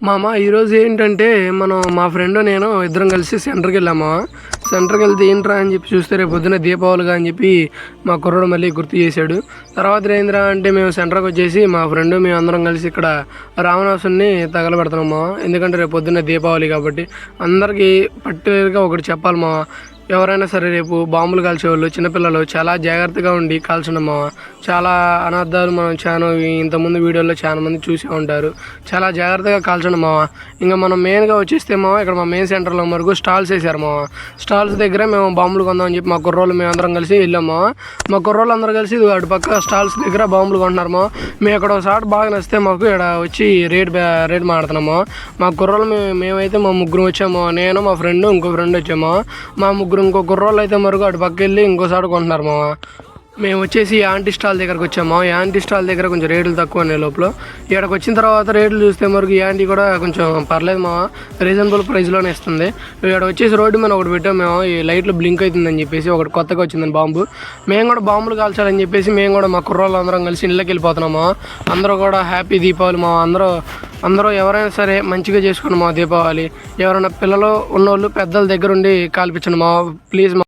మామ ఈరోజు ఏంటంటే మా ఫ్రెండ్ నేను ఇద్దరం కలిసి సెంటర్కి వెళ్ళాము. సెంటర్కి వెళ్తే ఏంట్రా అని చెప్పి చూస్తే రేపు పొద్దున్న దీపావళిగా అని చెప్పి మా కుర్రోడు మళ్ళీ గుర్తు చేశాడు. తర్వాత ఏంద్రా అంటే మేము సెంటర్కి వచ్చేసి మా ఫ్రెండ్ మేము అందరం కలిసి ఇక్కడ రావణాసుని తగలబెడుతున్నాము. ఎందుకంటే రేపు పొద్దున్న దీపావళి కాబట్టి అందరికీ పర్టికులర్గా ఒకటి చెప్పాలి మామ, ఎవరైనా సరే రేపు బాంబులు కాల్చేవాళ్ళు చిన్నపిల్లలు చాలా జాగ్రత్తగా ఉండి కాల్చండి మామ. చాలా అనర్థాలు మనం ఇంతకుముందు వీడియోలో చాలా మంది చూసే ఉంటారు. చాలా జాగ్రత్తగా కాల్చండి మామ. ఇంకా మనం మెయిన్గా వచ్చేస్తే మామ ఇక్కడ మా మెయిన్ సెంటర్లో వరకు స్టాల్స్ వేసారు మామ. స్టాల్స్ దగ్గర మేము బాంబులు కొందామని చెప్పి మా కుర్రోళ్ళు మేము అందరం కలిసి వెళ్ళాము. మా కుర్రోళ్ళు అందరూ కలిసి అటు పక్క స్టాల్స్ దగ్గర బాంబులు కొంటున్నారు మామ. మేము ఇక్కడ ఒకసారి బాగా నచ్చితే మాకు ఇక్కడ వచ్చి రేట్ మాడుతున్నాము. మా కుర్రోళ్ళు మేమైతే మా ముగ్గురు వచ్చాము. నేను మా ఫ్రెండ్ ఇంకో ఫ్రెండ్ వచ్చాము. మా ముగ్గురు ఇంకో కుర్రోళ్ళు అయితే మరుగు అటు పక్క వెళ్ళి ఇంకోసారి కొంటున్నారు మామ. మేము వచ్చేసి యాంటీ స్టాల్ దగ్గరకు వచ్చాము. యాంటీ స్టాల్ దగ్గర కొంచెం రేట్లు తక్కువ ఉన్నాయి. లోపల ఇక్కడికి వచ్చిన తర్వాత రేట్లు చూస్తే మరకు యాంటీ కూడా కొంచెం పర్లేదు మామ, రీజనబుల్ ప్రైస్లోనే ఇస్తుంది. ఇక్కడ వచ్చేసి రోడ్డు మీద ఒకటి పెట్టాము మేము, ఈ లైట్లు బ్లింక్ అవుతుందని చెప్పేసి ఒకటి కొత్తగా వచ్చిందని బాంబు. మేము కూడా బాంబులు కాల్చాలని చెప్పేసి మేము కూడా మా కుర్రోళ్ళు అందరం కలిసి ఇళ్ళకి వెళ్ళిపోతున్నాము. అందరూ కూడా హ్యాపీ దీపావళి మా అందరూ ఎవరైనా సరే మంచిగా చేసుకోండి మా దీపావళి. ఎవరైనా పిల్లలు ఉన్నోళ్ళు పెద్దల దగ్గర ఉండి కాల్పించండి మా ప్లీజ్ మా.